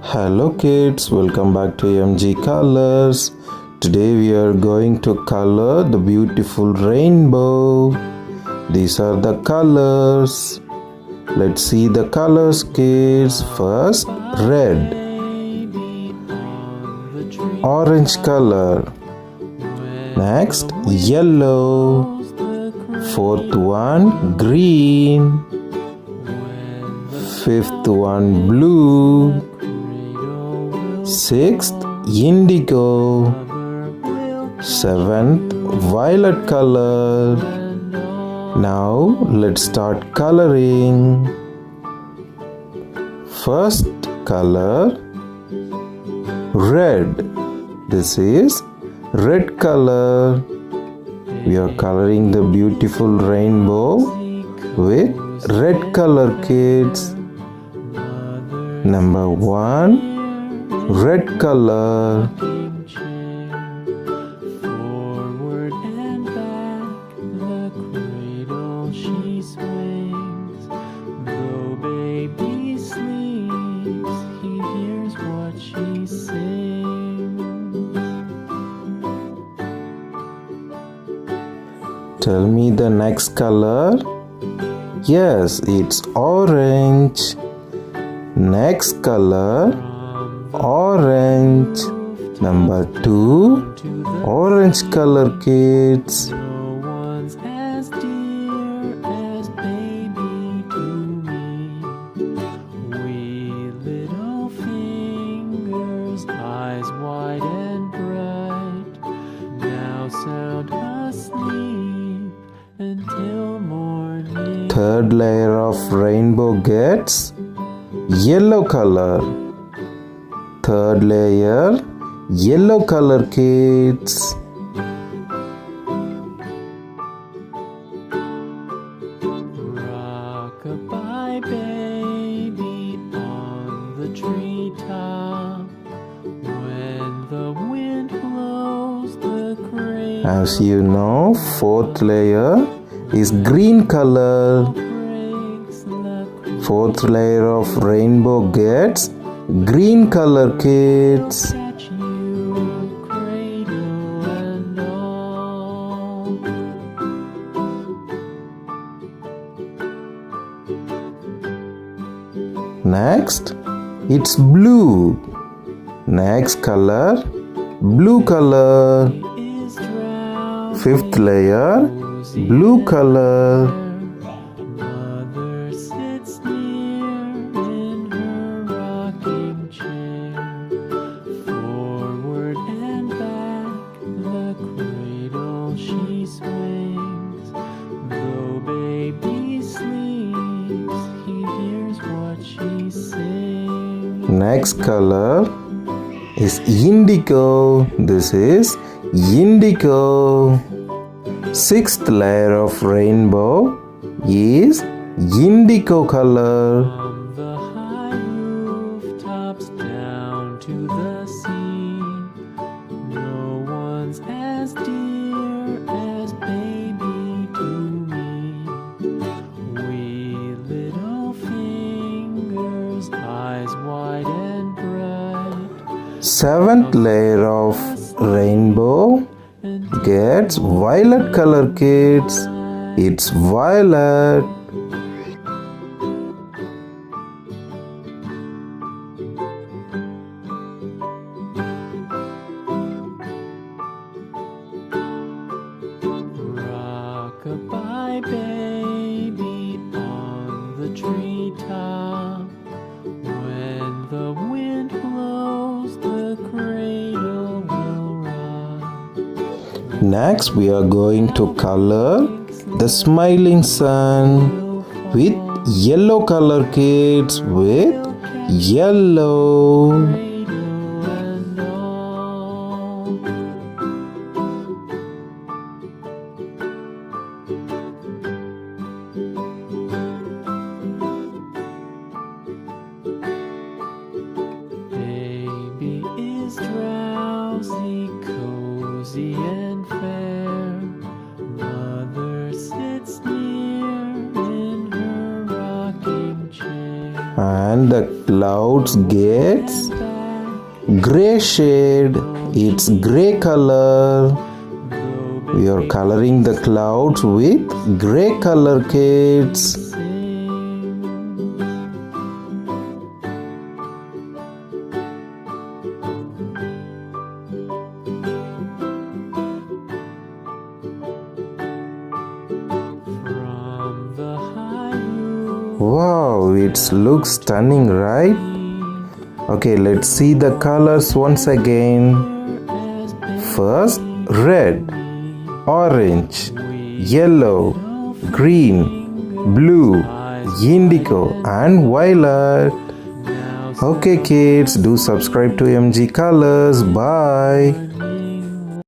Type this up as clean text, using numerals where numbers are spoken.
Hello kids, welcome back to MG Colors. Today we are going to color the beautiful rainbow. These are the colors. Let's see the colors kids. First, red, orange color. Next, yellow. Fourth one, green. Fifth one, blue. Sixth, indigo. Seventh, violet color. Now let's start coloring. First color, red. This is red color. We are coloring the beautiful rainbow with red color kids. Number 1, red color. Forward and back, the cradle she swings. Though baby sleeps, he hears what she sings. Tell me the next color. Yes, it's orange. Next color, orange. Number 2, orange color kids. No one's as dear as baby to me. Wee little fingers, eyes wide and bright, now sound asleep until morning. Third layer of rainbow gets yellow color. Third layer, yellow color kids. Rock-a-bye baby on the treetop. When the wind blows the cradle As you know, fourth layer is green color. breaks the Fourth layer of rainbow gets green color kids. catch you, cradle and all. Next, it's blue. Next color, blue color. Is drowsy, Fifth layer, blue color. mother sits near in her rocking chair. Forward and back, the cradle she swings. Though baby sleeps, he hears what she sings. Next color is indigo. This is indigo. Sixth layer of rainbow is indigo color. From the high rooftops down to the sea, no one's as dear as baby to me. Wee little fingers, eyes wide and bright, Seventh layer of rainbow gets violet color kids. It's violet. rock-a-bye baby on the treetop. When the wind blows, the cradle will rock. Next, we are going to color the smiling sun with yellow color kids with yellow. Cradle and all. Baby is drowsy, cozy and fair. Mother sits near in her rocking chair. and the clouds gets gray shade. It's gray color. We are coloring the clouds with gray color, kids. From the high roof, Wow, it looks stunning, right? Okay, let's see the colors once again. First, red, orange, yellow, green, blue, indigo, and violet. Okay, kids, do subscribe to MG Colors. Bye.